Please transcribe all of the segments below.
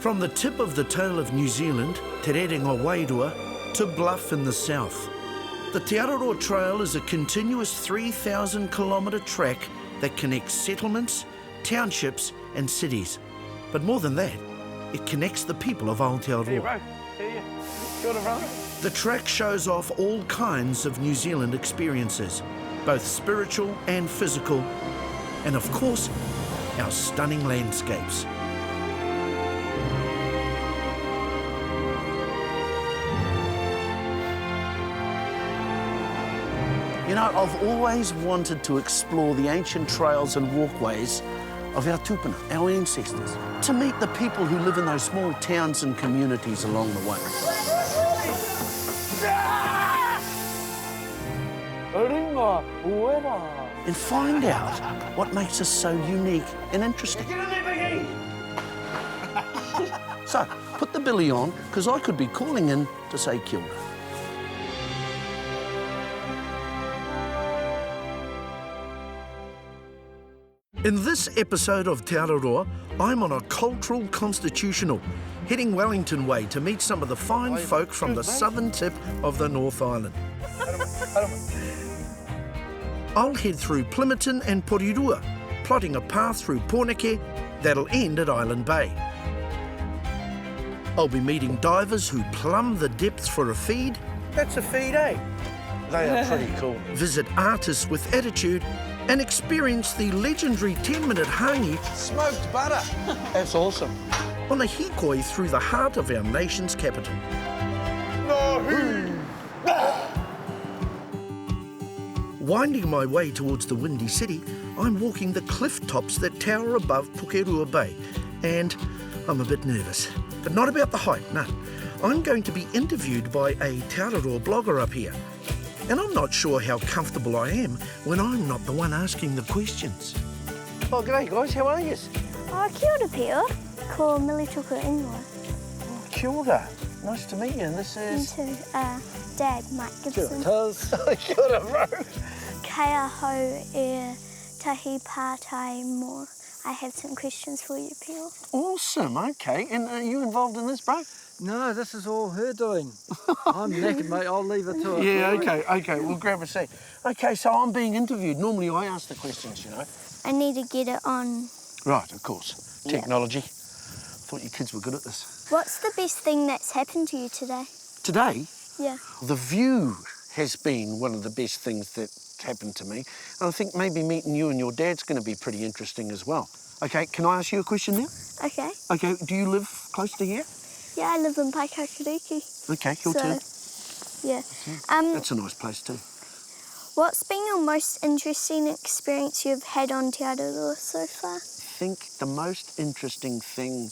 From the tip of the tail of New Zealand, Te Rerenga to Bluff in the south, the Te Araroa Trail is a continuous 3,000 kilometre track that connects settlements, townships and cities. But more than that, it connects the people of Aotearoa. The track shows off all kinds of New Zealand experiences, both spiritual and physical, and of course, our stunning landscapes. You know, I've always wanted to explore the ancient trails and walkways of our tupuna, our ancestors, to meet the people who live in those small towns and communities along the way. And find out what makes us so unique and interesting. So, put the billy on, because I could be calling in to say kia ora. In this episode of Te Araroa, I'm on a cultural constitutional, heading Wellington way to meet some of the fine folk from the southern tip of the North Island. I'll head through Plimerton and Porirua, plotting a path through Porneke that'll end at Island Bay. I'll be meeting divers who plumb the depths for a feed. That's a feed, eh? They are pretty cool. Visit artists with attitude and experience the legendary 10-minute hangi. Smoked butter. That's awesome. On a hikoi through the heart of our nation's capital. Winding my way towards the Windy City, I'm walking the cliff tops that tower above Porirua Bay, and I'm a bit nervous. But not about the height, no. I'm going to be interviewed by a Te Araroa blogger up here. And I'm not sure how comfortable I am when I'm not the one asking the questions. Oh, g'day guys, how are you? Oh, kia ora pia. Ko Milituku ingoa. Oh, kia ora. Nice to meet you. And this is... Me too. Dad, Mike Gibson. Kia ora, bro. Kaya ho e tahi pātai more. I have some questions for you, Pio. Awesome, okay. And are you involved in this, bro? No, this is all her doing. I'm knackered, mate. I'll leave it to her. Yeah, okay. We'll grab a seat. Okay, so I'm being interviewed. Normally I ask the questions, you know. I need to get it on. Right, of course. Technology. Thought you kids were good at this. What's the best thing that's happened to you today? Today, Yeah. the view has been one of the best things that happened to me. And I think maybe meeting you and your dad's going to be pretty interesting as well. Okay, can I ask you a question now? Okay. Okay, do you live close to here? Yeah, I live in Paikakariki. Okay, your turn. Yeah. That's a nice place too. What's been your most interesting experience you've had on Te Araroa so far? I think the most interesting thing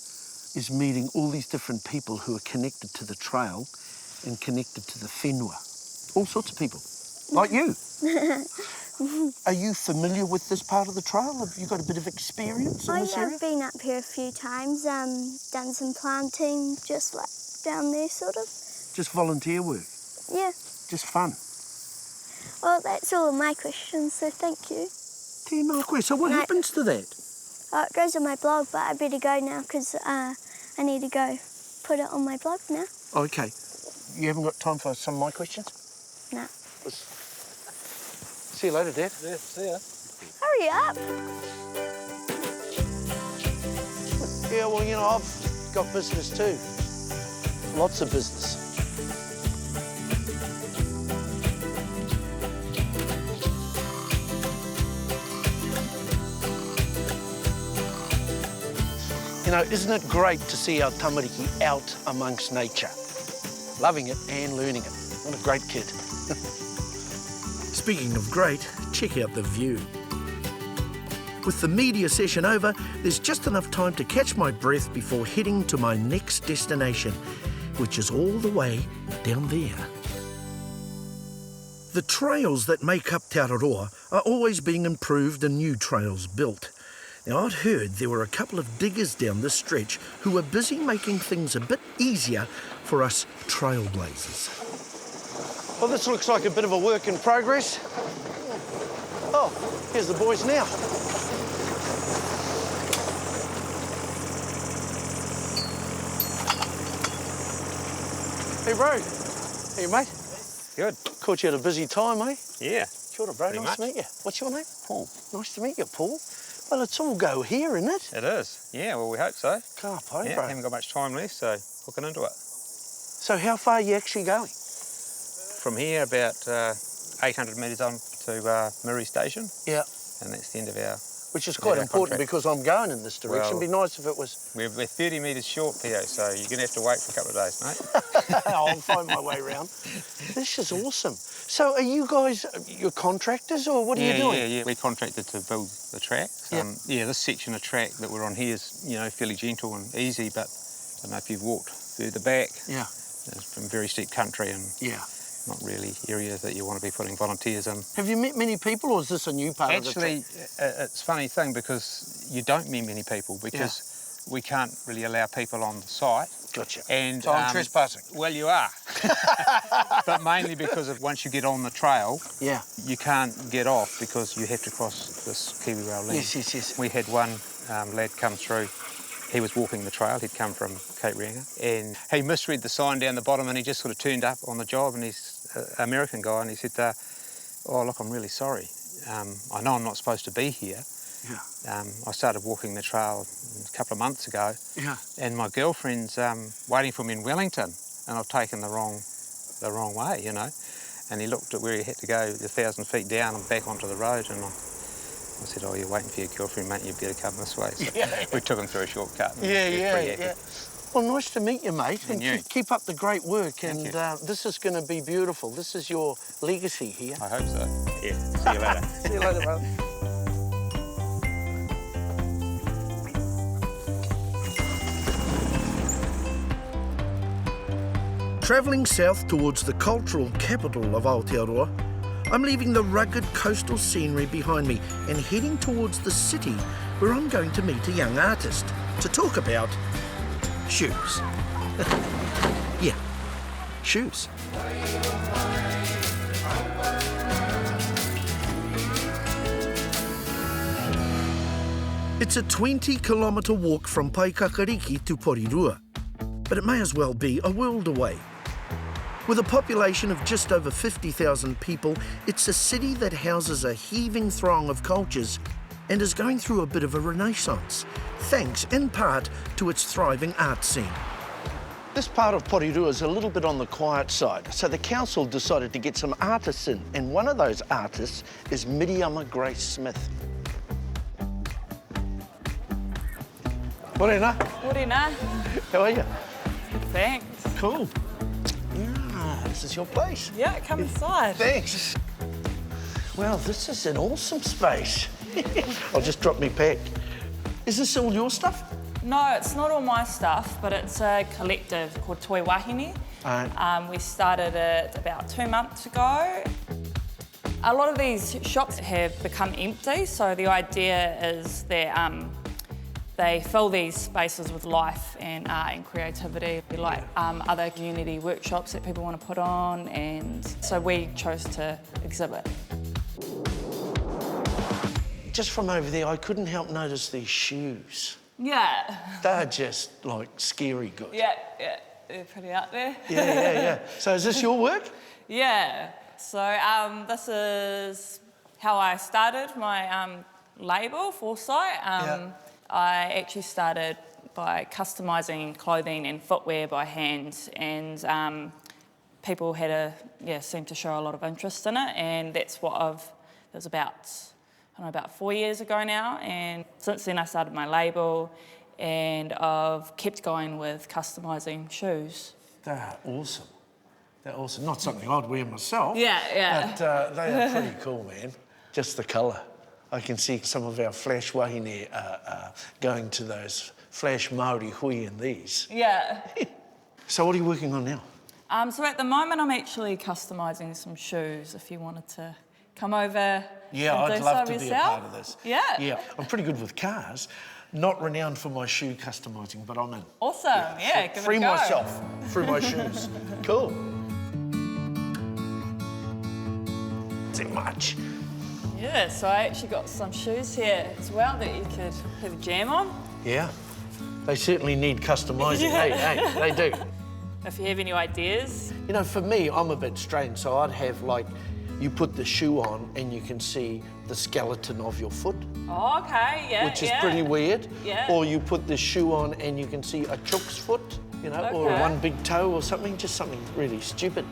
is meeting all these different people who are connected to the trail and connected to the whenua. All sorts of people, like you. Are you familiar with this part of the trail? Have you got a bit of experience in this area? I've been up here a few times, done some planting, just like down there, sort of. Just volunteer work? Yeah. Just fun? Well, that's all of my questions, so thank you. So what happens to that? Oh, it goes on my blog, but I better go now because I need to go put it on my blog now. Okay. You haven't got time for some of my questions? No. See you later, Dad. Yeah, see ya. Hurry up. Yeah, well, you know, I've got business too. Lots of business. You know, isn't it great to see our tamariki out amongst nature? Loving it and learning it. What a great kid. Speaking of great, check out the view. With the media session over, there's just enough time to catch my breath before heading to my next destination, which is all the way down there. The trails that make up Te Araroa are always being improved and new trails built. Now, I'd heard there were a couple of diggers down this stretch who were busy making things a bit easier for us trailblazers. Well, this looks like a bit of a work in progress. Oh, here's the boys now. Hey, bro. Hey, mate. Good. Caught you at a busy time, eh? Yeah. Kia ora, bro. Pretty Nice to much. meet you. What's your name? Paul. Nice to meet you, Paul. Well, it's all go here, isn't it? It is. Yeah, well, we hope so. Ka pai, Yeah, bro. haven't got much time left, so hooking into it. So how far are you actually going? From here, about 800 metres on to Marae Station, Yeah. and that's the end of our... Which is quite our important contract. because I'm going in this direction. Well- It'd be nice if it was... We're 30 metres short, Theo, so you're going to have to wait for a couple of days, mate. I'll find my way around. This is awesome. So are you guys, you're contractors or what are you doing? Yeah. We're contracted to build the track. Yeah. This section of track that we're on here is, you know, fairly gentle and easy, but I don't know if you've walked further back. Yeah. It's from very steep country and Yeah. not really areas that you want to be putting volunteers in. Have you met many people or is this a new part of the Actually, it's a funny thing because you don't meet many people because we can't really allow people on the site. Gotcha. And, So I'm trespassing. Well, you are. But mainly because of once you get on the trail, Yeah. you can't get off because you have to cross this Kiwi rail link. Yes. We had one lad come through. He was walking the trail. He'd come from Cape Reinga, and he misread the sign down the bottom, and he just sort of turned up on the job. And he's an American guy, and he said, "Oh, look, I'm really sorry. I know I'm not supposed to be here. Yeah. I started walking the trail a couple of months ago, Yeah. and my girlfriend's waiting for me in Wellington, and I've taken the wrong way, you know." And he looked at where he had to go, 1,000 feet down and back onto the road, and I said, "Oh, you're waiting for your girlfriend, mate, you better come this way." So we took him through a shortcut. And he was pretty happy. Well, nice to meet you, mate. And you. keep up the great work. Thank and you. this is going to be beautiful. This is your legacy here. I hope so. Yeah, see you later. See you later, brother. Travelling south towards the cultural capital of Aotearoa, I'm leaving the rugged coastal scenery behind me and heading towards the city where I'm going to meet a young artist to talk about shoes. Yeah, shoes. It's a 20-kilometre walk from Paikakariki to Porirua, but it may as well be a world away. With a population of just over 50,000 people, it's a city that houses a heaving throng of cultures and is going through a bit of a renaissance, thanks in part to its thriving art scene. This part of Porirua is a little bit on the quiet side, so the council decided to get some artists in, and one of those artists is Miriama Grace Smith. Morena, Morena. how are you? Thanks. Cool. Ah, this is your place. Yeah, come inside. Thanks. Well, this is an awesome space. I'll just drop me pack. Is this all your stuff? No, it's not all my stuff, but it's a collective called Toi Wahine. We started it about 2 months ago. A lot of these shops have become empty, so the idea is that they fill these spaces with life and art and creativity, like other community workshops that people want to put on, and so we chose to exhibit. Just from over there, I couldn't help notice these shoes. Yeah. They're just, like, scary good. Yeah, they're pretty out there. Yeah. So is this your work? Yeah. So this is how I started my label, Foresight. I actually started by customising clothing and footwear by hand, and people seemed to show a lot of interest in it, and that's what it was about 4 years ago now, and since then I started my label, and I've kept going with customising shoes. They're awesome. They're awesome. Not something I'd wear myself. Yeah. But they are pretty cool, man. Just the colour. I can see some of our flash wahine going to those flash Māori hui in these. Yeah. So what are you working on now? So at the moment I'm actually customising some shoes, if you wanted to come over. Yeah, and I'd do love so to be a yourself. part of this. Yeah. Yeah, I'm pretty good with cars. Not renowned for my shoe customising, but I'm in. Awesome, yeah, give Free it a go. myself through my shoes. Cool. Is it much? Yeah, so I actually got some shoes here as well that you could have a jam on. Yeah. They certainly need customising. Yeah. Hey, they do. if you have any ideas. You know, for me, I'm a bit strange, so I'd have like, you put the shoe on and you can see the skeleton of your foot, Oh, okay, yeah, which is pretty weird. Yeah. Or you put the shoe on and you can see a chook's foot, you know, or Okay. one big toe or something, just something really stupid.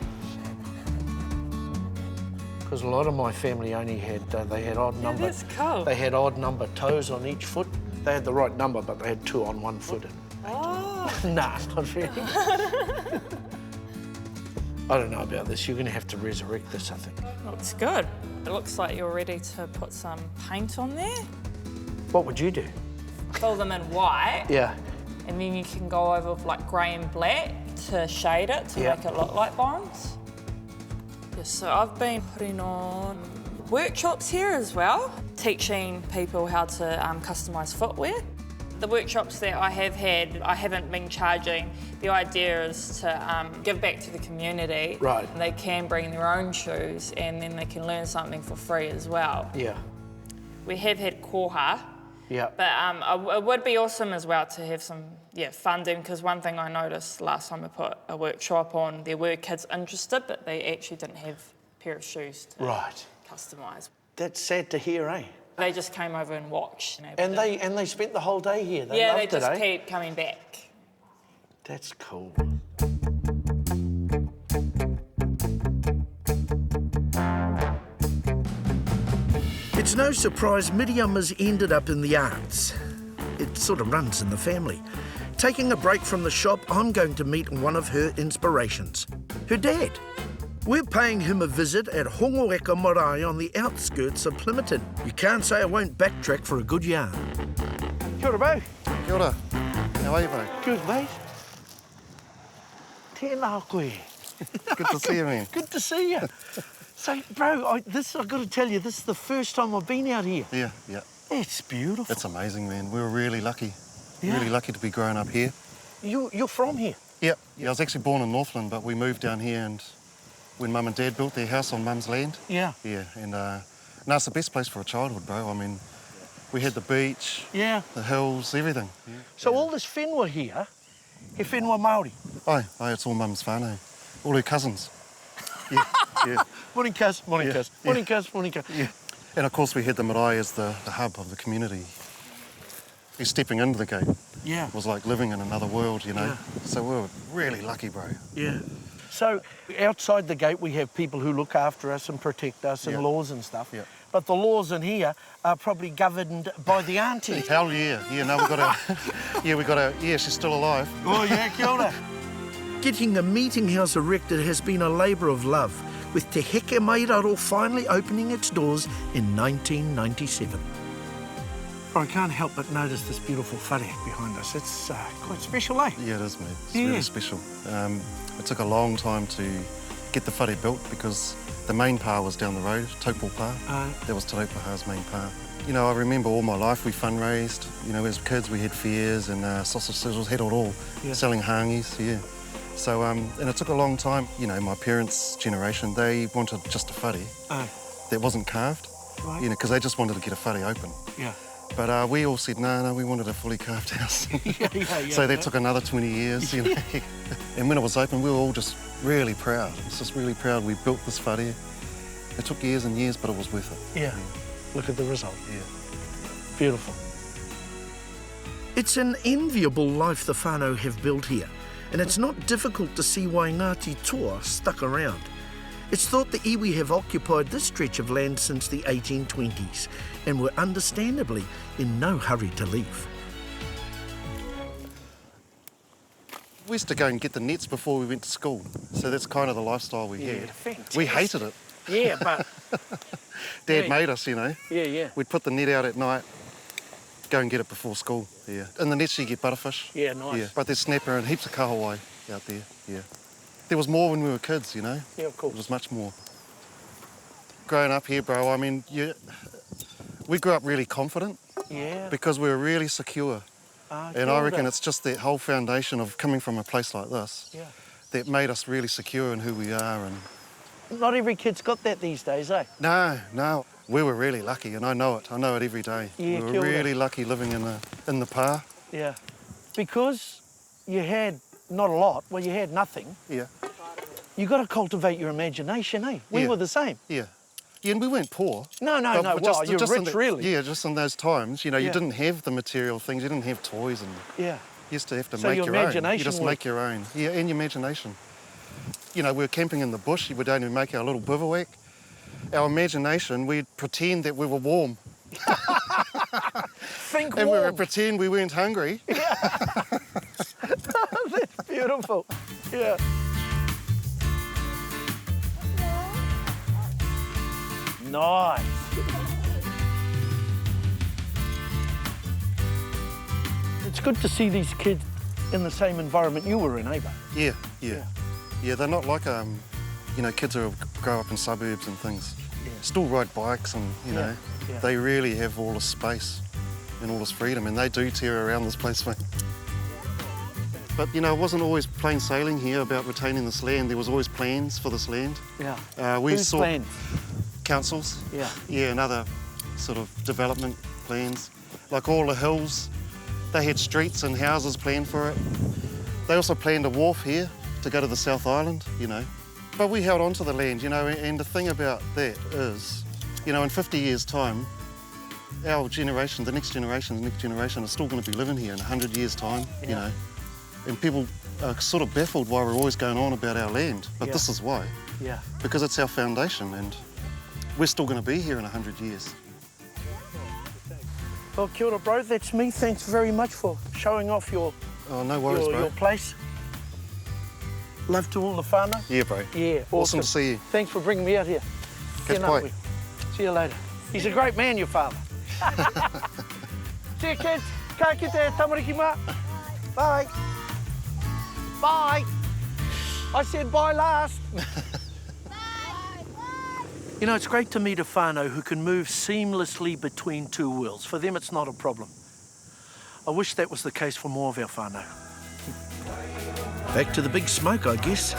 Because a lot of my family only had, they had odd number. that's cool. They had odd number toes on each foot. They had the right number, but they had 2 on one foot. Oh. Nah, not really. I don't know about this. You're going to have to resurrect this, I think. Looks good. It looks like you're ready to put some paint on there. What would you do? Fill them in white. Yeah. And then you can go over with like grey and black to shade it, to Yeah. make it look like bones. Yeah, so I've been putting on workshops here as well, teaching people how to customise footwear. The workshops that I have had, I haven't been charging. The idea is to give back to the community. Right. They can bring their own shoes and then they can learn something for free as well. Yeah. We have had koha, Yeah. but it would be awesome as well to have some funding, because one thing I noticed last time I put a workshop on, there were kids interested, but they actually didn't have a pair of shoes to Right. customise. That's sad to hear, eh? They just came over and watched. You know, And but they spent the whole day here. They they loved just it, eh? keep coming back. That's cool. It's no surprise Miriam has ended up in the arts. It sort of runs in the family. Taking a break from the shop, I'm going to meet one of her inspirations, her dad. We're paying him a visit at Hongoeka Marae on the outskirts of Plimerton. You can't say I won't backtrack for a good yarn. Kia ora, bro. Kia ora. How are you, bro? Good, mate. Tēnā koe. Good to see you, man. Good to see you. So, bro, I've got to tell you, this is the first time I've been out here. Yeah, yeah. It's beautiful. It's amazing, man. We were really lucky. Yeah. Really lucky to be growing up here. You're from here? Yeah. I was actually born in Northland, but we moved down here and when Mum and Dad built their house on Mum's land. Yeah. Yeah, and no, it's the best place for a childhood, bro. I mean, we had the beach, Yeah. the hills, everything. Yeah. So all this whenua here, he whenua Māori? Aye, it's all Mum's whānau. All her cousins. Yeah, yeah. Morning, cuz. Morning, Yeah, cuz. yeah. Morning, cuz. Morning, cuz. Yeah. And of course we had the marae as the hub of the community. Stepping into the gate Yeah. was like living in another world, you know. Yeah. So we were really lucky, bro. Yeah. So outside the gate we have people who look after us and protect us and Yeah. laws and stuff. Yeah. But the laws in here are probably governed by the auntie. Hell yeah. Yeah, no, we got a, yeah, she's still alive. Oh, yeah, kia ora. Getting a meeting house erected has been a labour of love, with Te Heke Mairaro finally opening its doors in 1997. I can't help but notice this beautiful whare behind us. It's quite special, eh? Yeah, it is, mate. It's Yeah. really special. It took a long time to get the whare built because the main pa was down the road, Taupo Pa. That was Te Raupaha's main pa. You know, I remember all my life we fundraised. You know, as kids we had fairs and sausage sizzles, had it all. Yeah. Selling hangis, yeah. So, and it took a long time. You know, my parents' generation, they wanted just a whare that wasn't carved. Right. You know, because they just wanted to get a whare open. Yeah. But we all said, no, we wanted a fully carved house. yeah, So that yeah. took another 20 years, you know. And when it was open, we were all just really proud. I was just really proud we built this whare. It took years and years, but it was worth it. Yeah. Look at the result. Yeah. Beautiful. It's an enviable life the whānau have built here, and it's not difficult to see why Ngāti Toa stuck around. It's thought the iwi have occupied this stretch of land since the 1820s and were understandably in no hurry to leave. We used to go and get the nets before we went to school. So that's kind of the lifestyle we had. fantastic. We hated it. Yeah, but Dad Yeah. made us, you know. yeah. We'd put the net out at night, go and get it before school. Yeah. In the nets you get butterfish. Yeah, nice. Yeah. But there's snapper and heaps of kahawai out there. Yeah. There was more when we were kids, you know. Yeah, of course. It was much more. Growing up here, bro, I mean, we grew up really confident Yeah. because we were really secure. Kia And I ora. reckon it's just that whole foundation of coming from a place like this Yeah. that made us really secure in who we are. And Not every kid's got that these days, eh? no, we were really lucky, and I know it. I know it every day. Yeah, we kia were ora. really lucky living in the pa. Yeah. Because you had not a lot, well, you had nothing. Yeah. You got to cultivate your imagination, eh? We Yeah. were the same. Yeah. Yeah, and we weren't poor. No. But Well, you're in rich, really. Yeah, just in those times, you know, you Yeah. didn't have the material things, you didn't have toys, and Yeah. you used to have to So make your your own. You imagination just make your own. Yeah, and your imagination. You know, we were camping in the bush, we would only make our little bivouac. Our imagination, we'd pretend that we were warm. Think And we warm. would pretend we weren't hungry. That's beautiful. Yeah. Nice. It's good to see these kids in the same environment you were in, eh, bud? Yeah. Yeah, they're not like, you know, kids who grow up in suburbs and things. Yeah. Still ride bikes and, you know, yeah. they really have all this space and all this freedom, and they do tear around this place, mate. But, you know, it wasn't always plain sailing here about retaining this land. There was always plans for this land. Yeah. We Whose saw plans? councils. Yeah. Yeah, and other sort of development plans. Like all the hills, they had streets and houses planned for it. They also planned a wharf here to go to the South Island, you know. But we held on to the land, you know, and the thing about that is, you know, in 50 years' time, our generation, the next generation are still going to be living here in 100 years' time, you know. And people are sort of baffled why we're always going on about our land, but this is why. Yeah. Because it's our foundation, and we're still going to be here in 100 years. Well, kia ora, bro. That's me. Thanks very much for showing off your Oh, no worries, bro. your place. Love to all the whānau. Yeah, bro. Yeah, Awesome to see you. Thanks for bringing me out here. Catch Tēnā bye. koe. See you later. He's a great man, your father. See you, kids. Ka kite, tamariki mā. Bye. Bye. I said bye last. You know, it's great to meet a whānau who can move seamlessly between two worlds. For them, it's not a problem. I wish that was the case for more of our whānau. Back to the big smoke, I guess.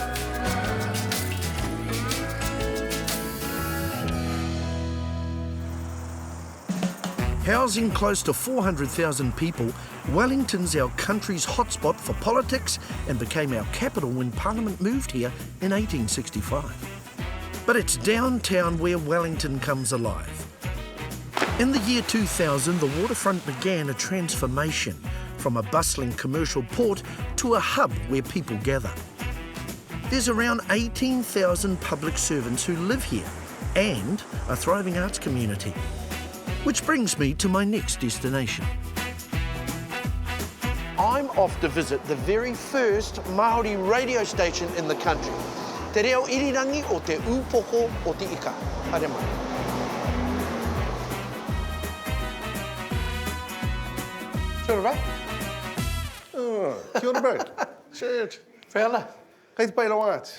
Housing close to 400,000 people, Wellington's our country's hotspot for politics and became our capital when Parliament moved here in 1865. But it's downtown where Wellington comes alive. In the year 2000, the Waterfront began a transformation from a bustling commercial port to a hub where people gather. There's around 18,000 public servants who live here and a thriving arts community. Which brings me to my next destination. I'm off to visit the very first Māori radio station in the country. Te reo irirangi o te upoko o te ika. Haere mai. Kia ora, Oh, kia ora, bro. Shit. Whēala. Kei te pai lau āt.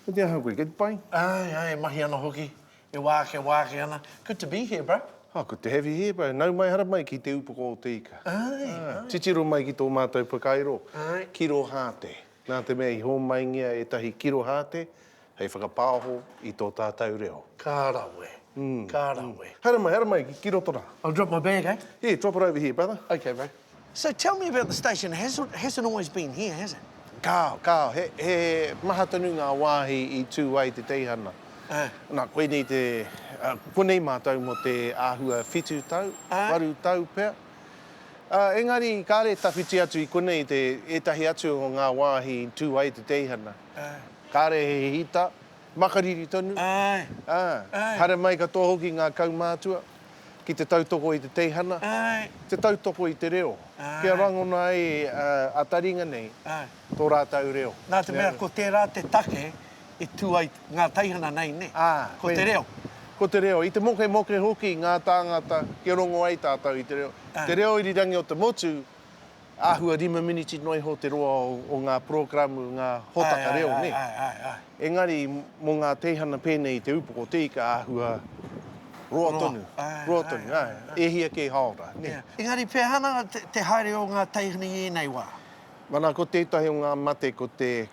Ko te aha koe, kei te pai? Ai, mahi ana hoki. E wāke ana. Good to be here, bro. Oh, good to have you here, bro. Nau mai hara mai ki te upoko o te ika. Ai. Titiro mai ki tō mātou pakairo. Ai. Kiro hāte. Nā te mea I hō mai ngia e tahi kiro hāte, hei whakapāho I tō tātou reo. Kārawe. Kārawe. Hara mai, ki kiro tōra. I'll drop my bag, eh? Yeah, drop it over here, brother. Okay, bro. So tell me about the station. Hasn't always been here, has it? Kao. He maha tonu ngā wāhi I tū ai te teihana. Nā, koe nei te... konei mātou mo te āhua whitu tau, waru tau pēr. Engari, kāre tawhiti atu I konei te etahi atu o ngā wāhi tū ai te teihana. Kāre he hita, makariri tonu. Ai. Hara mai katoa hoki ngā kaumātua, ki te tautoko I te teihana, Ai. te tautoko I te reo. Kia rangona e ataringa nei, tō rātau reo. Nā te mea, ko tērā te take, e tū ai ngā teihana nei, ne? Ko te reo. Ko te reo. I te moke hoki ngā tāngata, kia rongo ai tātou I te reo. Te reo irirangi o te motu, āhua 5 miniti noi ho te roa o ngā programu, ngā hotaka reo, ne? Engari, mo ngā teihana pēnei te upoko te ika āhua roa tonu. Roa tonu, ehia ke haora, ne? Engari, pēhana te haere o ngā teihana I nei wā? Mana, ko tētahi o ngā mate ko te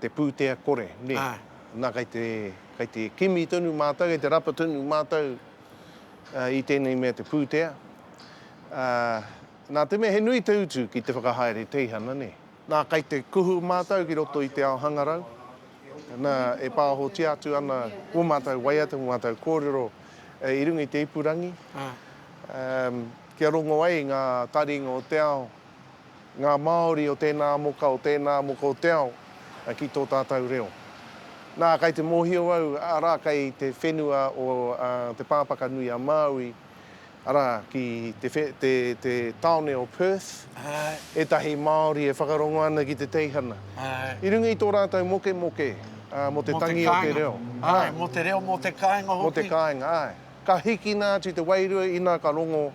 pūtea kore, ne? Nā kei te kimi tonu mātou, kei te rapa tonu mātou I tēnei mea te pūtea. Nā te mea he nui te utu ki te whakahaere teihana, ne? Nā kai te kuhu mātou ki roto i te ao hangarau. Nā e pāhoti atu ana o mātou waiata, o mātou kōrero i runga i te ipurangi. Kia rongo ai ngā taringa o te ao, ngā Māori o tēnā moka o te ao, ki tō tātou reo. Nā kai te mōhio au, ara kai te whenua o te pāpaka nui a Maui, ara ki te taone o Perth, etahi Māori e whakarongo ana ki te teihana. I runga i tō rātou moke, mo te tangi o te reo. Ai, mo te reo, mo te kāinga hoki. Mo te kāinga, ai. Ka hiki nā ti te wairua ina ka rongo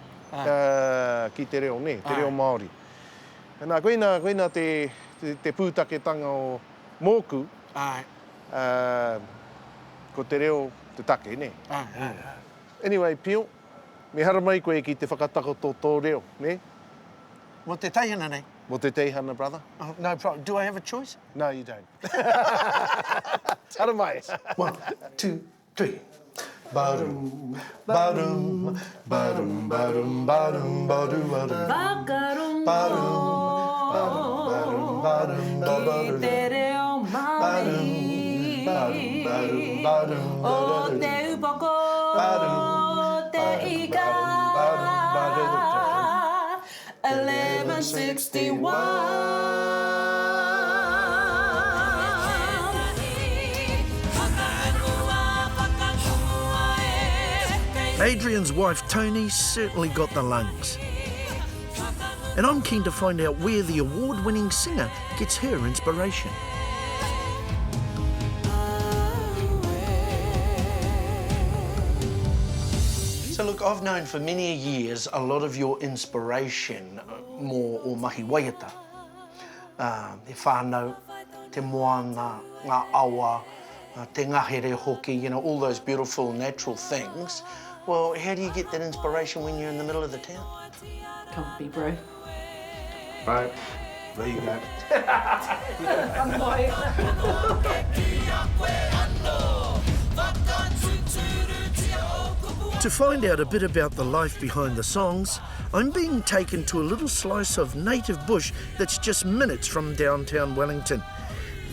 ki te reo, ne, te reo Māori. Nā, koina te pūtaketanga o mōku, ko te reo te take, ne? Anyway, Pio, me hara mai koe ki te whakatako tō reo, ne? Mo te teihana nei. Mo te teihana, brother. No problem. Do I have a choice? No, you don't. Hara mai. 1, 2, 3. Barum, barum, barum, barum, barum, barum, barum. Barum, barum, barum, Te reo Māori, o te upoko, te ika, 1161. Adrian's wife Tony certainly got the lungs. And I'm keen to find out where the award-winning singer gets her inspiration. So look, I've known for many years a lot of your inspiration more o mahi waiata. Te whānau, te moana, ngā awa, te ngahere hoki, you know, all those beautiful natural things. Well, how do you get that inspiration when you're in the middle of the town? Can't be, bro. Right, there you go. To find out a bit about the life behind the songs, I'm being taken to a little slice of native bush that's just minutes from downtown Wellington,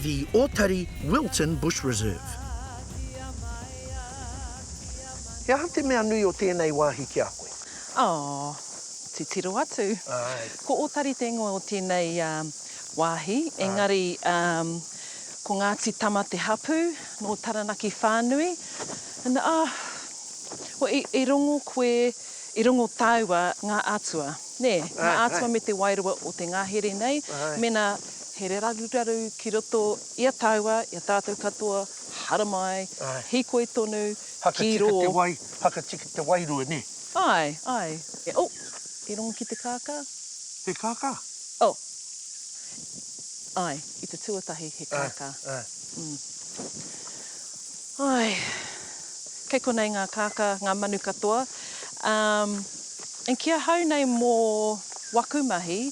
the Otari Wilton Bush Reserve. Ia te mea nui o tēnei wāhi ki a koe? Oh, te tiro atu. Ko Otari te ingoa o tēnei wāhi, engari ko Ngāti Tama te hapu, no Taranaki whānui. And i rongo koe, i rongo taua ngā atua. Ne, ngā atua me te wairua o te ngahere nei, mena he reraru ki roto ia taua, ia tātou katoa, hara mai, hikoi tonu, ki ro. Haka tika te wairua, ne? Ai. I rongo ki te kākā. Te kākā? Oh. Ai, i te tuatahi he kākā. Ai, kei konei ngā kākā, ngā manu katoa. En kia hau nei mō waku mahi,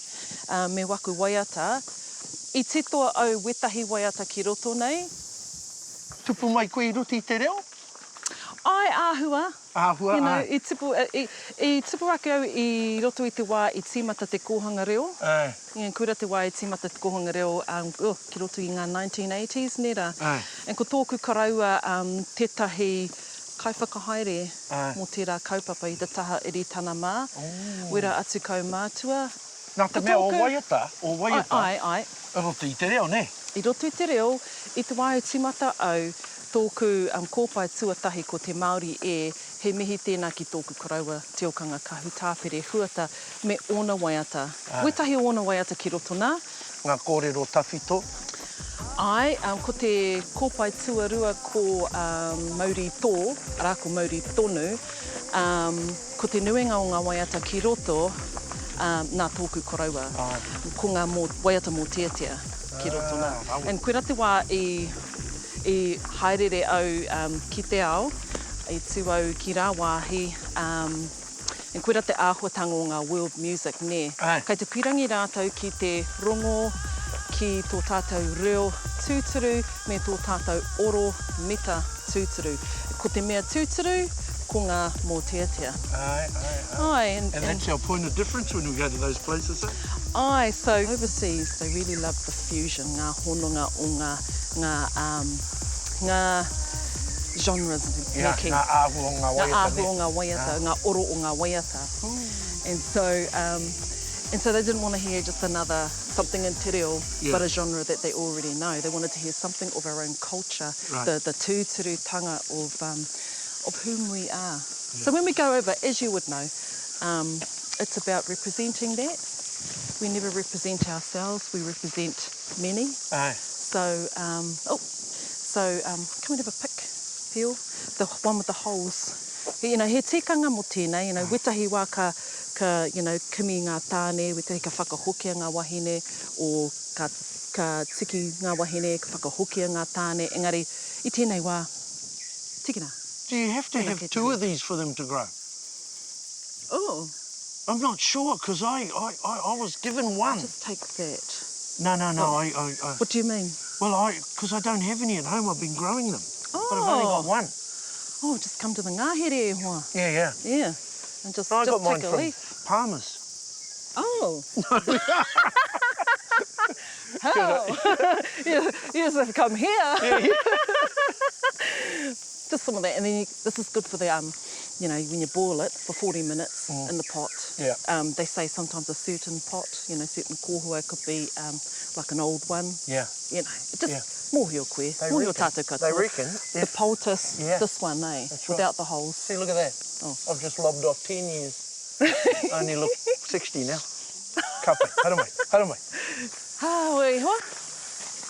me waku waiata, i titoa au wetahi waiata ki roto nei. Tupu mai koe i ruti te reo? Ai, āhua. Āhua, you know, i tipu ake au i roto i te wā i tīmata te kōhanga reo. Kura te wā i tīmata te kōhanga reo ki roto i ngā 1980s, nera. En ko tōku karaua tētahi kaiwhakahaere mō tērā kaupapa i te taha iri tana mā. Wera atu kau mātua. Nā te mea o waiata? Ai. I roto i te reo, ne? I roto i te reo, i te wā i tīmata au, tōku kōpai tuatahi ko te Māori he mihi tēnā ki tōku karaua te okanga kahu tāpere huata me ona waiata. Wetahi ona waiata ki roto nā. Ngā kōrero tawhito. Ai, ko te kōpai tuarua ko Mauri tō, ara ko Mauri tonu, ko te nuenga o ngā waiata ki roto, nā tōku karaua. Ko ngā waiata mō tiatia ki roto nā. En koe rate wā i haerere au ki te ao, i tū au ki rā wāhi, en koe rate āhuatanga o ngā world music, ne. Kei te pirangi rātou ki te rongo, ki tō tātou reo tūturu, me tō tātou oro mita tūturu. Ko te mea tūturu, ko ngā mōteatea. And that's our point of difference when we go to those places, eh? Aye, so overseas they really love the fusion, ngā hononga o ngā genres making. Ngā āhua o ngā waiata. Ngā āhua o ngā waiata, ngā oro o ngā waiata. And so they didn't want to hear just another something in te reo, but a genre that they already know. They wanted to hear something of our own culture, the tūtirutanga of whom we are. So when we go over, as you would know, it's about representing that. We never represent ourselves, we represent many. So, come and have a pick, Pio, the one with the holes. You know, he tikanga mo tēnei, you know, wetahi wā ka kimi ngā tāne, wetahi ka whakahokia ngā wahine, o ka tiki ngā wahine, ka whakahokia ngā tāne, engari, I tēnei wā, tikina. Do you have to have two of these for them to grow? Oh. I'm not sure, because I was given one. Just take that. No, oh. What do you mean? Well, because I don't have any at home, I've been growing them. But I've only got one. Oh, just come to the ngahere hoa. Yeah. Yeah. And just I got mine take a from leaf. Palmer's. Oh. How? You just have to come here. Yeah. Just some of that, and then this is good for the you know, when you boil it for 40 minutes in the pot. Yeah. They say sometimes a certain pot, you know, certain kohua could be like an old one. Yeah. You know, just mōhio koe, mōhio tātou katoa. They reckon. The poultice, this one, without the holes. See, look at that. Oh. I've just lobbed off 10 years. I only look 60 now. Kape, haramai. Hāwei hoa.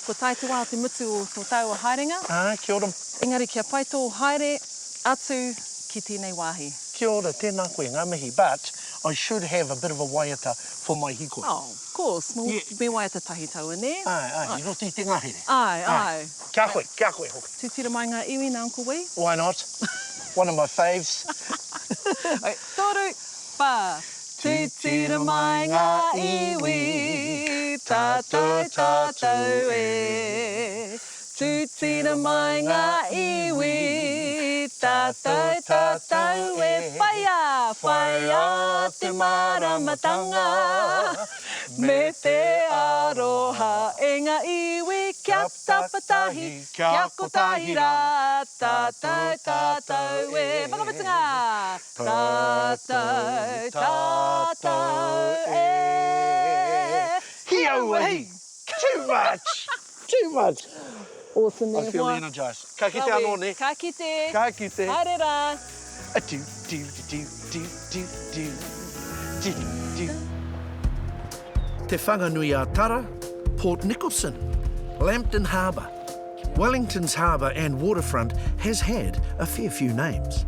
Ko tai te wā te mutu o tō tau o haerenga. Kia ora. Engari kia pai tō haere atu ki tēnei wāhi. Kia ora, tēnā koe ngā mihi, but I should have a bit of a waiata for my hiko. Oh, of course. Me waiata tahi tau in there. Ai, I roti te ngahere. Ai. Kia koe hoka. Tūtira mai ngā iwi, nā Uncle Wee? Why not? One of my faves. Toru, pā. Tūtira mai ngā iwi, tātou e. Tūtira mai ngā iwi, tātou e. Whaia te maramatanga, me te aroha e ngā iwi, kia tapatahi, kia kotahi rā, tātou e. Whakapatunga! Tātou e. Hiauahi! Too much! Awesome. I feel energised. Ka kite anō ne? Ka kite. Ka kite. Haere rā. Te whanganui a Tara, Port Nicholson, Lambton Harbour. Wellington's harbour and waterfront has had a fair few names.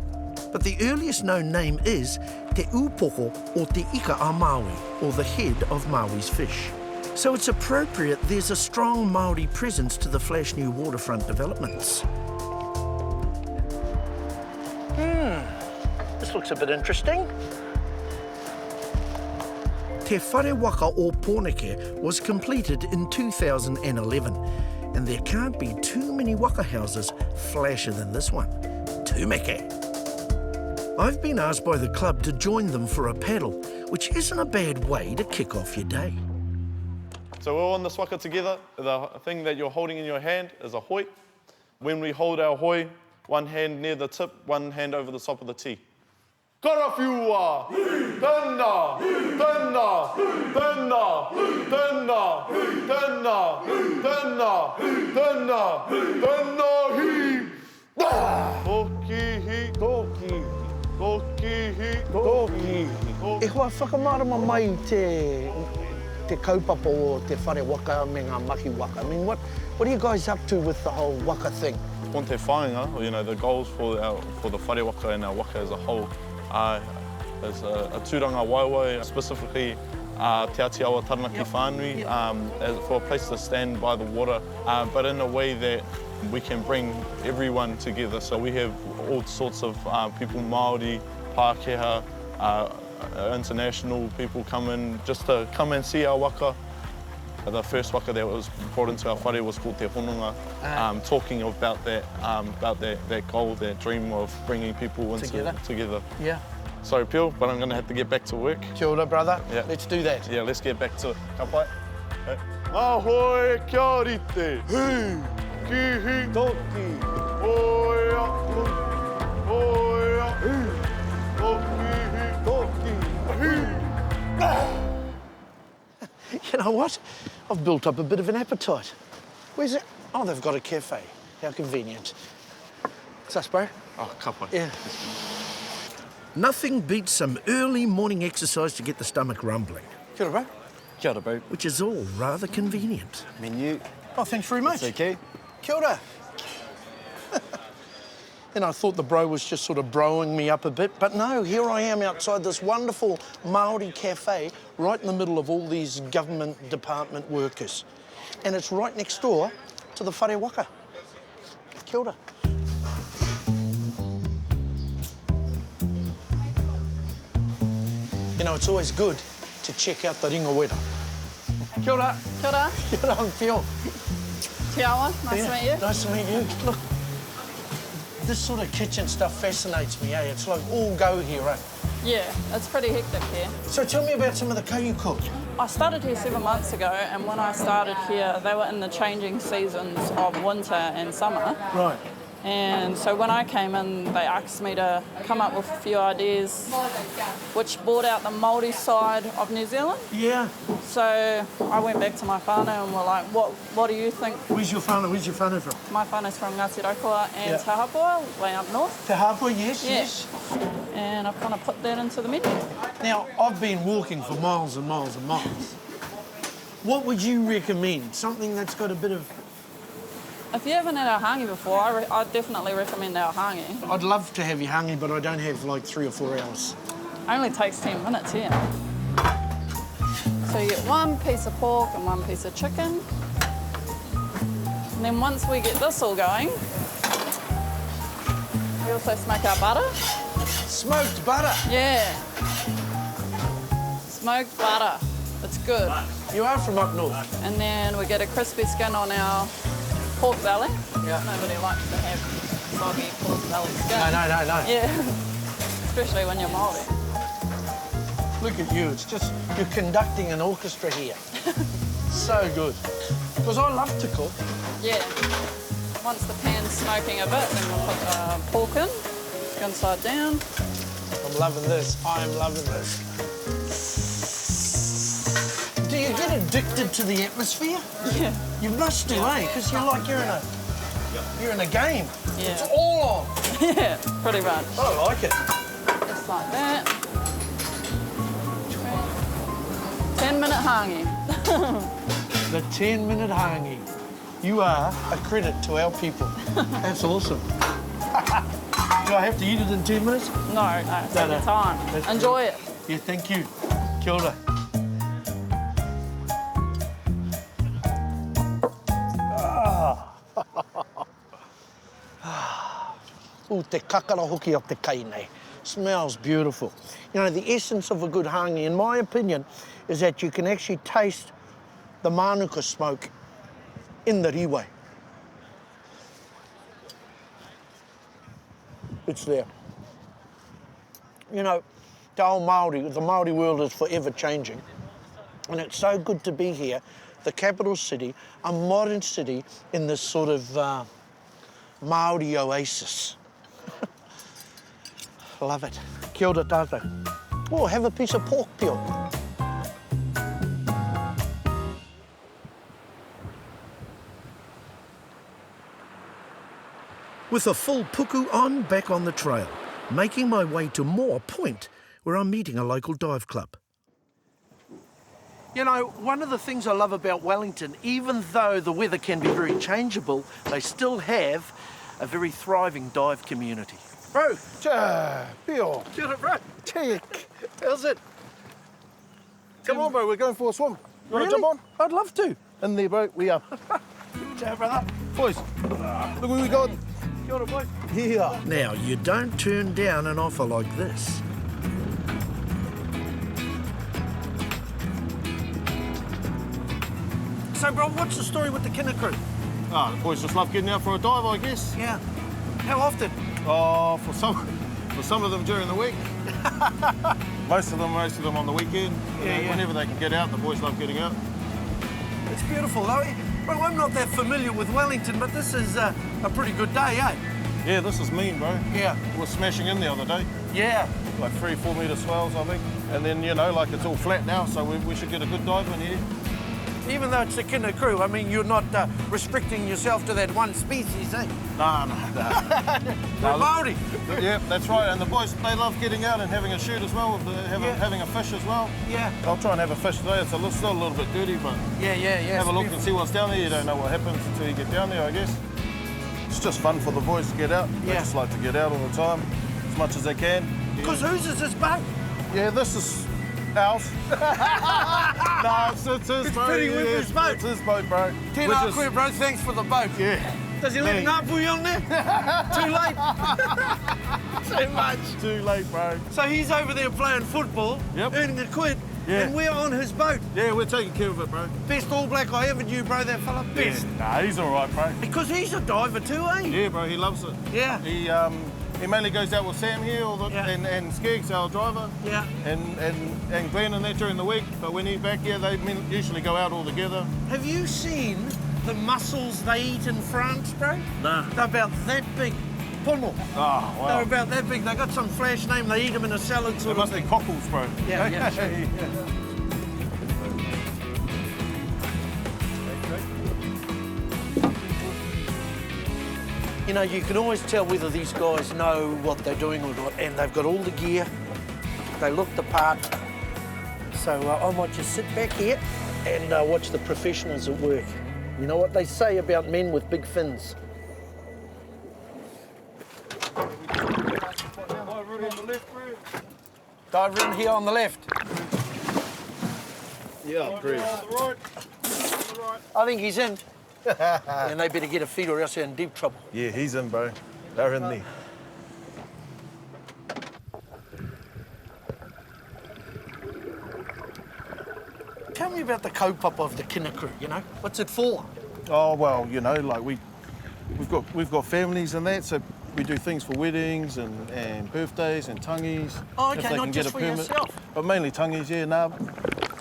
But the earliest known name is Te Upoko o Te Ika a Maui, or the head of Maui's fish. So it's appropriate there's a strong Māori presence to the flash new waterfront developments. This looks a bit interesting. Te Whare Waka o Pōneke was completed in 2011, and there can't be too many waka houses flashier than this one. Tūmeke. I've been asked by the club to join them for a paddle, which isn't a bad way to kick off your day. So we're all on this waka together. The thing that you're holding in your hand is a hoi. When we hold our hoi, one hand near the tip, one hand over the top of the tee. Karawhiua! Tēnā! Tēnā! Tēnā! Tēnā! Tēnā! Tēnā! Tēnā! Tēnā hi! Toki hi! Toki! Toki hi! Toki! E hoa whakamārama mai te kaupapa o te whare waka me ngā mahi waka. I mean, what are you guys up to with the whole waka thing? On te whāinga, you know, the goals for the whare waka and our waka as a whole is a tūranga waiwai, specifically Te Atiawa Taranaki Whānui, for a place to stand by the water, but in a way that we can bring everyone together. So we have all sorts of people, Māori, Pākehā, international people come in just to come and see our waka, The first waka that was brought into our whare was called Te Hononga, talking about that goal, that dream of bringing people together. Yeah. Sorry, Pil, but I'm going to have to get back to work. Kia ora, brother. Yeah. Let's do that. Yeah, let's get back to it. Ka pai. Ahoy, kia rite. Hei, kihi, toki. Oia, oia, toki, toki. You know what? I've built up a bit of an appetite. Where's it? Oh, they've got a cafe. How convenient. What's us, bro? Oh, ka pai. Yeah. Nothing beats some early morning exercise to get the stomach rumbling, Kia ora, bro. Kia ora, bro. which is all rather convenient. Menu. Oh, thanks very much. It's okay. Kia ora. And I thought the bro was just sort of broing me up a bit, but no, here I am outside this wonderful Māori cafe right in the middle of all these government department workers. And it's right next door to the whare waka. Kia ora. You know, it's always good to check out the ringa wera. Kia ora. Kia ora. Kia ora, I'm Phil. Te awa, nice to meet you. Nice to meet you. Look, this sort of kitchen stuff fascinates me, eh? It's like all go here, eh? Yeah, it's pretty hectic here. So tell me about some of the ka you cook. I started here 7 months ago, and when I started here, they were in the changing seasons of winter and summer. Right. And so when I came in, they asked me to come up with a few ideas which brought out the Māori side of New Zealand. Yeah. So I went back to my whānau and were like, what do you think? Where's your whānau? Where's your whānau from? My whānau's from Ngāti Raukawa and Yeah. Te Hapua, way up north. Te Hapua, yes, Yeah. yes. And I've kind of put that into the menu. Now, I've been walking for miles and miles and miles. What would you recommend? Something that's got a bit of... If you haven't had our hangi before, I definitely recommend our hangi. I'd love to have your hangi, but I don't have like 3 or 4 hours. Only takes 10 minutes here. So you get one piece of pork and one piece of chicken. And then once we get this all going, we also smoke our butter. Smoked butter? Yeah. Smoked butter. It's good. You are from up north? And then we get a crispy skin on our pork belly. Yeah. Nobody likes to have soggy pork belly skin. No. Yeah. Especially when you're Māori. Look at you, it's just, you're conducting an orchestra here. So good. Because I love to cook. Yeah. Once the pan's smoking a bit, then we'll put the pork in, skin side down. I'm loving this, I am loving this. Do you get addicted to the atmosphere? Yeah. You must do, eh? Because you're in a game. Yeah. It's all on. Yeah, pretty much. I like it. Just like that. 10-minute hangi. The 10-minute hangi. You are a credit to our people. That's awesome. Do I have to eat it in 10 minutes? No, take your time. That's Enjoy it. Yeah, thank you. Kia ora. Ooh, te kakara hoki o te kai nei. Smells beautiful. You know, the essence of a good hangi, in my opinion, is that you can actually taste the manuka smoke in the riwai. It's there. You know, te ao Māori, the Māori world is forever changing. And it's so good to be here, the capital city, a modern city in this sort of Māori oasis. Love it. Kia ora tātou. Oh, have a piece of pork peel. With a full puku, I'm back on the trail, making my way to Moore Point, where I'm meeting a local dive club. You know, one of the things I love about Wellington, even though the weather can be very changeable, they still have a very thriving dive community. Bro! Pio. Kia ora, bro. Check. How's it? Come on, bro, we're going for a swim. You want Really? to jump on? I'd love to. In there, bro, we are. Ciao, brother. Boys, look where we got. Kia ora, boy. Here. Now, you don't turn down an offer like this. So, bro, what's the story with the Kinna crew? The boys just love getting out for a dive, I guess. Yeah. How often? Oh, for some of them during the week. most of them on the weekend. Yeah. Whenever they can get out, the boys love getting out. It's beautiful, though. Bro, I'm not that familiar with Wellington, but this is a pretty good day, eh? Yeah, this is mean, bro. Yeah. We were smashing in the other day. Yeah. Like 3-4 metre swells, I think. And then, like it's all flat now, so we should get a good dive in here. Even though it's a Kinna crew, I mean, you're not restricting yourself to that one species, eh? No. We're Māori. Yeah, that's right. And the boys, they love getting out and having a shoot as well, having a fish as well. Yeah. I'll try and have a fish today. It's still a little bit dirty, but yeah. have a look and see what's down there. You don't know what happens until you get down there, I guess. It's just fun for the boys to get out. They just like to get out all the time, as much as they can. Because whose is this boat? Yeah, this is ours. No, it's his, bro. Pretty Whipper's boat. It's his boat, bro. Tēnā bro. Thanks for the boat. Yeah. Does he let Ngāpui on there? Too late. Too much. Too late, bro. So he's over there playing football, earning a quid, and we're on his boat. Yeah, we're taking care of it, bro. Best All Black I ever knew, bro, that fella. Best. Yeah. Nah, he's all right, bro. Because he's a diver too, eh? Yeah, bro, he loves it. Yeah. He mainly goes out with Sam here and Skeggs, our driver. Yeah. And Glenn and that during the week. But when he's back here, they usually go out all together. Have you seen the mussels they eat in France, bro? Nah. They're about that big. Pommel. Oh, wow. They're about that big. They got some flash name. They eat them in a salad sort of thing. It must be cockles, bro. Yeah, sure. You know, you can always tell whether these guys know what they're doing or not, and they've got all the gear. They look the part. So I might just sit back here and watch the professionals at work. You know what they say about men with big fins? Diver in here on the left. Yeah, great. I think he's in. And they better get a feed or else they're in deep trouble. Yeah, he's in, bro. They're in there. Tell me about the kaupapa of the Kinna crew, you know? What's it for? Oh, well, like we've got families and that, so we do things for weddings and birthdays and tangies. Oh, if okay, they not can just get a for permit. yourself. But mainly tangies, yeah, no.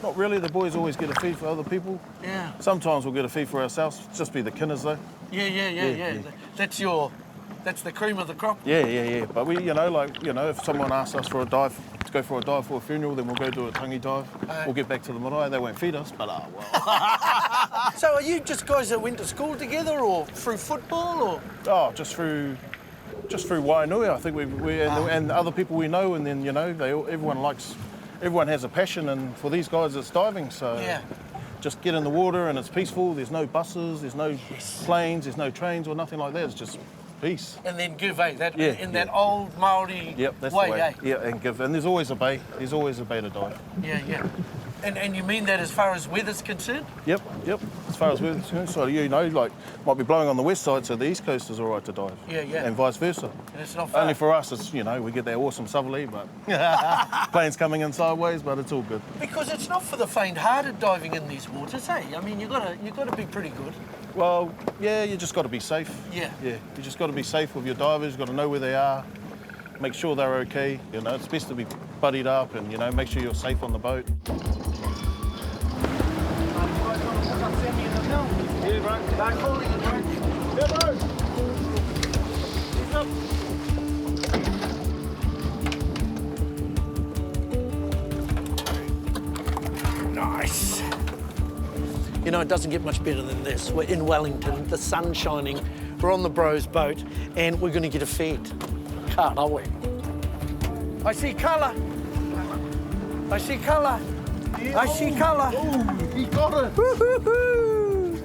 Not really. The boys always get a fee for other people. Yeah. Sometimes we'll get a fee for ourselves. Just be the Kinnas, though. Yeah. That's the cream of the crop. Yeah. But we, if someone asks us for a dive, to go for a dive for a funeral, then we'll go do a tangi dive. We'll get back to the marae. They won't feed us, but well. So are you just guys that went to school together or through football or? Oh, just through Wainui, I think and other people we know, and then everyone has a passion, and for these guys it's diving. So just get in the water and it's peaceful. There's no buses, there's no planes, there's no trains or nothing like that. It's just peace. And then give, that old Māori that's way, the way. eh? Yeah, and give. And there's always a bay. There's always a bay to dive. Yeah. And you mean that as far as weather's concerned? Yep. As far as we're concerned, so might be blowing on the west side, so the east coast is all right to dive. Yeah. And vice versa. And it's not far. Only for us, it's we get that awesome southerly, but planes coming in sideways, but it's all good. Because it's not for the faint-hearted diving in these waters, eh? I mean, you gotta be pretty good. Well, yeah, you just got to be safe. Yeah. You just got to be safe with your divers. You've got to know where they are, make sure they're okay. It's best to be buddied up and make sure you're safe on the boat. Nice. It doesn't get much better than this. We're in Wellington, the sun's shining, we're on the bros' boat, and we're going to get a feed. Can't, are we? I see colour. I see colour. I see colour. Oh, he got it. Woo-hoo-hoo.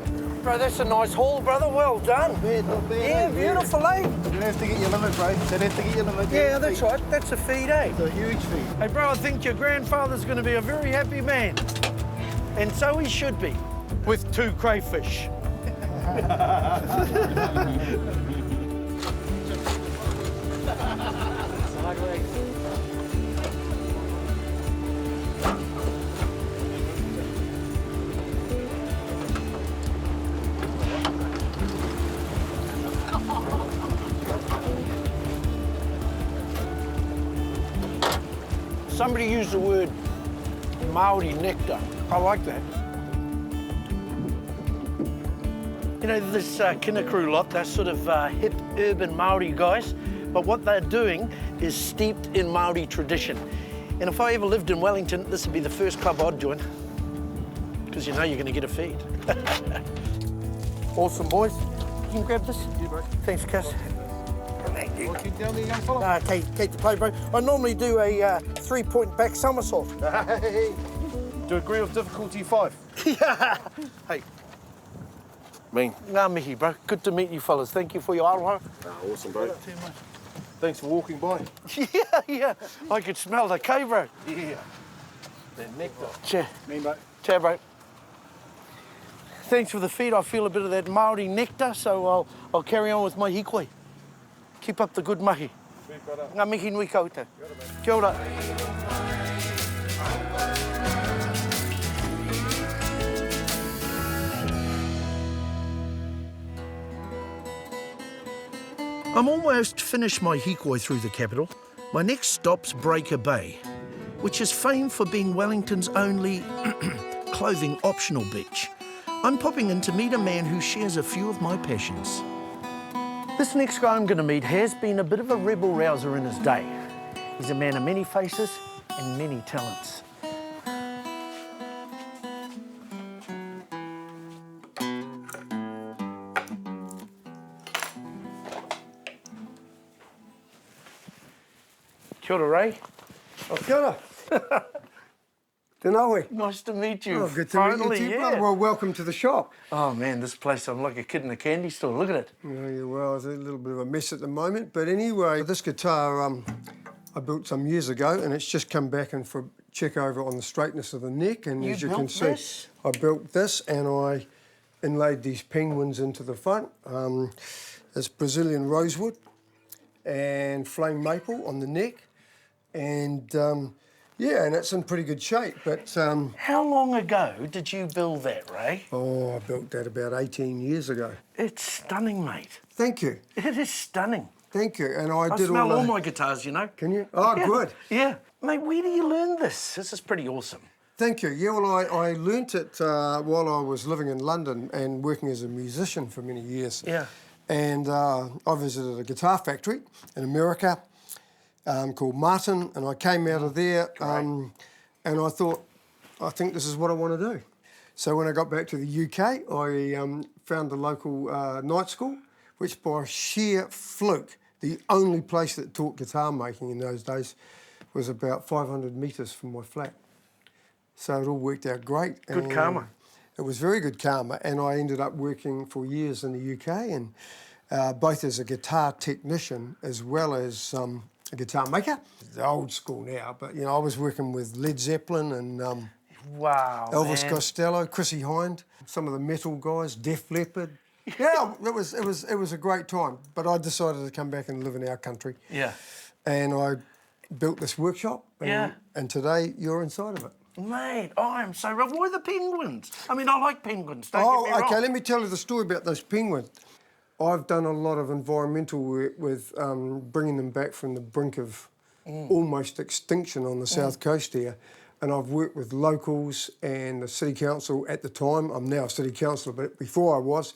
Bro, that's a nice haul, brother. Well done. Not bad. Yeah, beautiful, eh? You don't have to get your limit, bro. You don't have to get your limit. Yeah, that's right. That's a feed, eh? It's a huge feed. Hey, bro, I think your grandfather's going to be a very happy man. And so he should be, with 2 crayfish. Somebody used the word Maori nectar. I like that. You know, this Kinakuru lot, they're sort of hip, urban Maori guys, but what they're doing is steeped in Maori tradition. And if I ever lived in Wellington, this would be the first club I'd join, because you know you're going to get a feed. Awesome, boys. You can grab this. Yeah, bro. Thanks, Cass. Thank you. Keep down there, young fella. Take the play, bro. I normally do a 3-point back somersault. Hey. Degree of difficulty 5. Yeah. Hey. Mean. Ngā mihi, bro. Good to meet you fellas. Thank you for your aroha. Awesome, bro. Thanks for walking by. Yeah. I could smell the cave, bro. Yeah. That nectar. Che. Mean, bro. Che, bro. Thanks for the feed. I feel a bit of that Māori nectar, so I'll carry on with my hikoi. Keep up the good mahi. Ngā mihi nui koutou. Kia ora. I'm almost finished my hikoi through the capital. My next stop's Breaker Bay, which is famed for being Wellington's only clothing optional beach. I'm popping in to meet a man who shares a few of my passions. This next guy I'm going to meet has been a bit of a rebel rouser in his day. He's a man of many faces and many talents. Kia ora, Ray. Oh, kia ora. Tēnā. Nice to meet you. Oh, good to Finally, meet you too, yeah. brother. Well, welcome to the shop. Oh, man, this place, I'm like a kid in a candy store. Look at it. Yeah, well, it's a little bit of a mess at the moment. But anyway, this guitar I built some years ago, and it's just come back and for check over on the straightness of the neck. And as you can see, this? I built this and I inlaid these penguins into the front. It's Brazilian rosewood and flame maple on the neck. And yeah, and it's in pretty good shape, but... How long ago did you build that, Ray? Oh, I built that about 18 years ago. It's stunning, mate. Thank you. It is stunning. Thank you, and I I did smell all all my guitars, you know. Can you? Oh, Yeah. good. Yeah. Mate, where do you learn this? This is pretty awesome. Thank you. Yeah, well, I learnt it while I was living in London and working as a musician for many years. Yeah. And I visited a guitar factory in America called Martin, and I came out of there and I thought, I think this is what I want to do. So when I got back to the UK, I found the local night school, which by sheer fluke, the only place that taught guitar making in those days was about 500 metres from my flat. So it all worked out great. Good karma. It was very good karma, and I ended up working for years in the UK, and both as a guitar technician as well as a guitar maker. The old school now, but you know, I was working with Led Zeppelin and wow, Elvis man. Costello, Chrissy Hind, some of the metal guys, Def Leppard. Yeah, it was a great time. But I decided to come back and live in our country. Yeah. And I built this workshop. And, Yeah. And today you're inside of it. Mate, I am so rough. Why the penguins? I mean, I like penguins, don't get me wrong. Okay, let me tell you the story about those penguins. I've done a lot of environmental work with bringing them back from the brink of almost extinction on the south coast here. And I've worked with locals and the city council at the time. I'm now a city councillor, but before I was,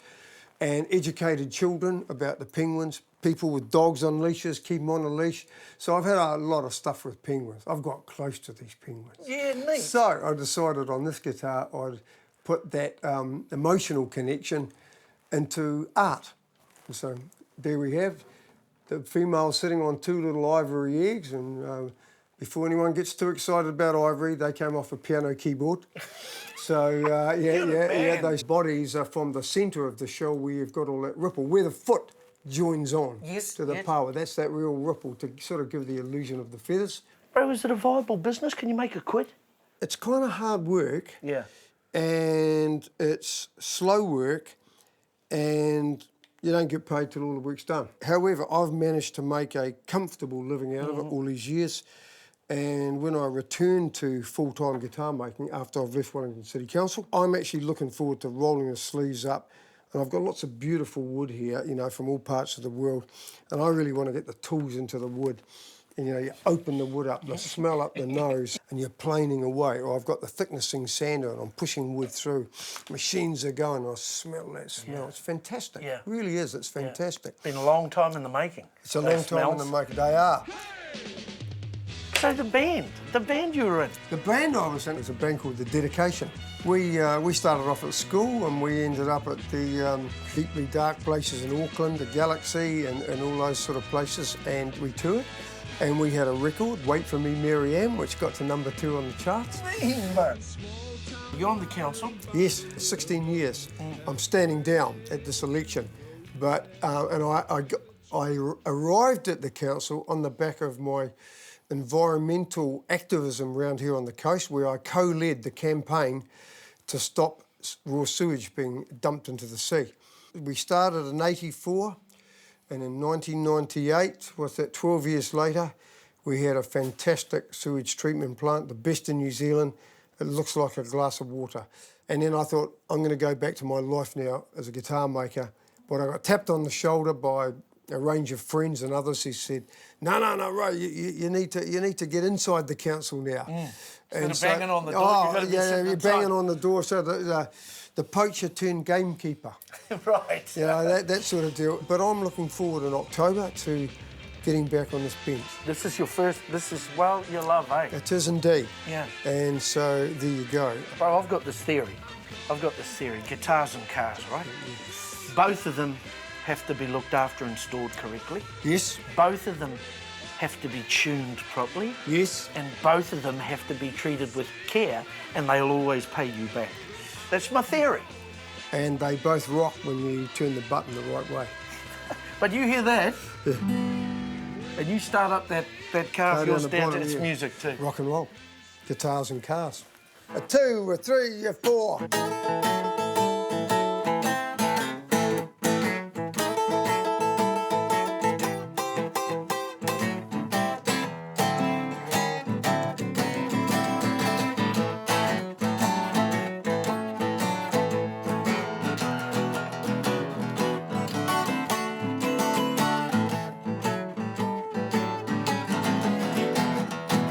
and educated children about the penguins, people with dogs on leashes, keep them on a leash. So I've had a lot of stuff with penguins. I've got close to these penguins. Yeah, neat. So I decided on this guitar I'd put that emotional connection into art. And so there we have the female sitting on 2 little ivory eggs, and before anyone gets too excited about ivory, they came off a piano keyboard. So yeah, those bodies are from the centre of the shell where you've got all that ripple, where the foot joins on to the power. That's that real ripple to sort of give the illusion of the feathers. Bro, is it a viable business? Can you make a quid? It's kind of hard work. Yeah. And it's slow work, and you don't get paid till all the work's done. However, I've managed to make a comfortable living out of it all these years. And when I return to full-time guitar making after I've left Wellington City Council, I'm actually looking forward to rolling the sleeves up. And I've got lots of beautiful wood here, you know, from all parts of the world. And I really want to get the tools into the wood And, you know, you open the wood up, the smell up the nose, and you're planing away. Or I've got the thicknessing sander and I'm pushing wood through. Machines are going, I smell that smell. It's fantastic. Yeah. It really is, it's fantastic. It's been a long time in the making. It's a long time in the making. They are. So the band you were in? The band I was in was a band called The Dedication. We started off at school and we ended up at the deeply dark places in Auckland, the Galaxy and all those sort of places, and we toured. And we had a record, Wait For Me, Mary Ann, which got to #2 on the charts. You're on the council? Yes, 16 years. I'm standing down at this election. But, and I arrived at the council on the back of my environmental activism around here on the coast, where I co-led the campaign to stop raw sewage being dumped into the sea. We started in '84, and in 1998, what's that, 12 years later, we had a fantastic sewage treatment plant, the best in New Zealand. It looks like a glass of water. And then I thought, I'm going to go back to my life now as a guitar maker. But I got tapped on the shoulder by a range of friends and others who said, no, Ray, you need to get inside the council now. Instead of banging on the door, you're banging on the door. So the poacher turned gamekeeper. Right. You know, that sort of deal. But I'm looking forward in October to getting back on this bench. This is your first, well, your love, eh? It is indeed. Yeah. And so there you go. Bro, I've got this theory, guitars and cars, right? Both of them have to be looked after and stored correctly. Yes. Both of them have to be tuned properly. Yes. And both of them have to be treated with care, and they'll always pay you back. That's my theory. And they both rock when you turn the button the right way. But you hear that, yeah. And you start up that car of yours down to its music too. Rock and roll. Guitars and cars. A 2, a 3, a 4.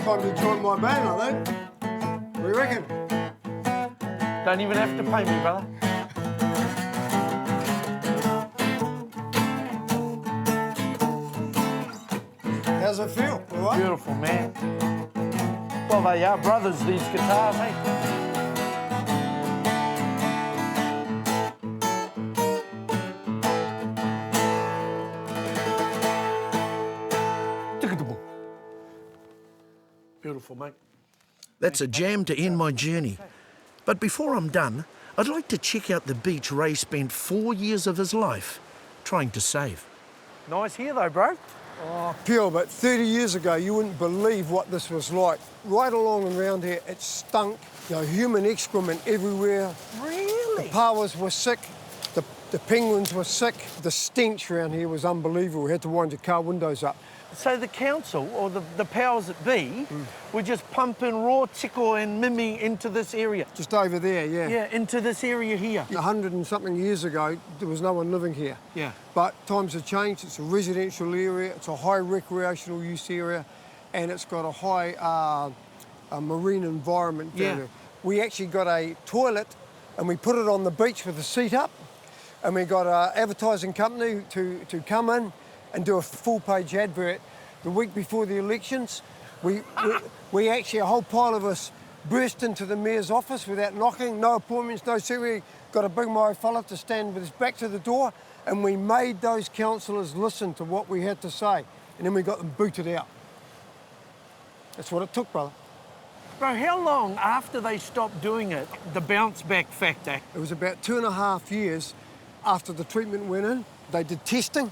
Time to join my band, I think. What do you reckon? Don't even have to pay me, brother. How's it feel? All right? Beautiful, man. Well, they are brothers, these guitars, eh? Beautiful, mate. That's a jam to end my journey. But before I'm done, I'd like to check out the beach Ray spent 4 years of his life trying to save. Nice here, though, bro. Oh, pure, but 30 years ago, you wouldn't believe what this was like. Right along and around here, it stunk. You know, human excrement everywhere. Really? The pawas were sick. The penguins were sick. The stench around here was unbelievable. We had to wind your car windows up. So the council, or the powers that be, were just pumping raw tiko and mimi into this area? Just over there, yeah. Yeah, into this area here. 100 and something years ago, there was no one living here. Yeah. But times have changed. It's a residential area, it's a high recreational use area, and it's got a high marine environment down there. We actually got a toilet, and we put it on the beach with the seat up, and we got an advertising company to come in and do a full-page advert. The week before the elections, we actually, a whole pile of us burst into the mayor's office without knocking, no appointments, no secretary, got a big Marae fella to stand with his back to the door, and we made those councillors listen to what we had to say, and then we got them booted out. That's what it took, brother. Bro, how long after they stopped doing it, the bounce-back factor? It was about 2.5 years after the treatment went in. They did testing,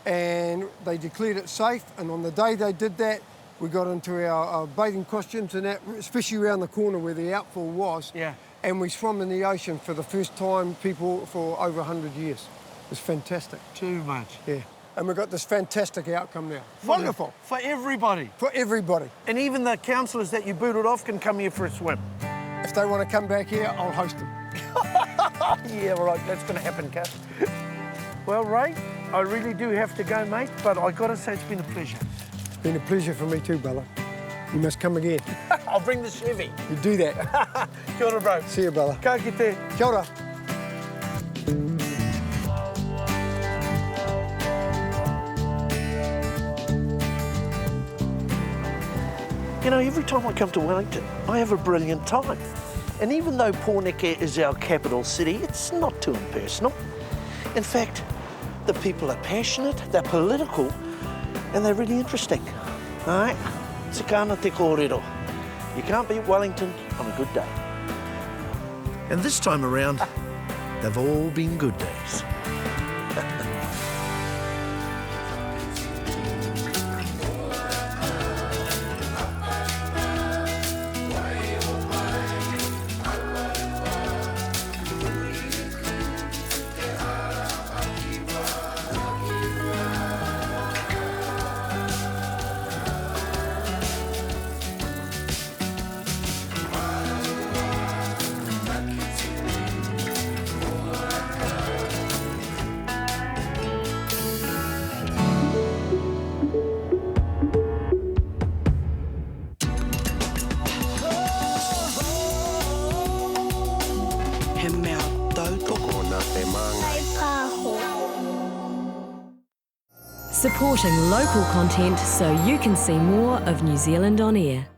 and they declared it safe, and on the day they did that, we got into our bathing costumes and that, especially around the corner where the outfall was. Yeah. And we swam in the ocean for the first time, people, for over 100 years. It was fantastic. Too much. Yeah. And we've got this fantastic outcome now. Wonderful. For everybody. For everybody. And even the councillors that you booted off can come here for a swim. If they want to come back here, I'll host them. Yeah, right, that's going to happen, Kat. Well, Ray, I really do have to go, mate, but I got to say it's been a pleasure. been a pleasure for me too, Bella. You must come again. I'll bring the Chevy. You do that. Kia ora, bro. See you, Bella. Ka kite. Kia ora. You know, every time I come to Wellington, I have a brilliant time. And even though Pōneke is our capital city, it's not too impersonal. In fact, the people are passionate, they're political, and they're really interesting. All right? Tikana te kōrero. You can't beat Wellington on a good day. And this time around, they've all been good days. Supporting local content so you can see more of New Zealand on air.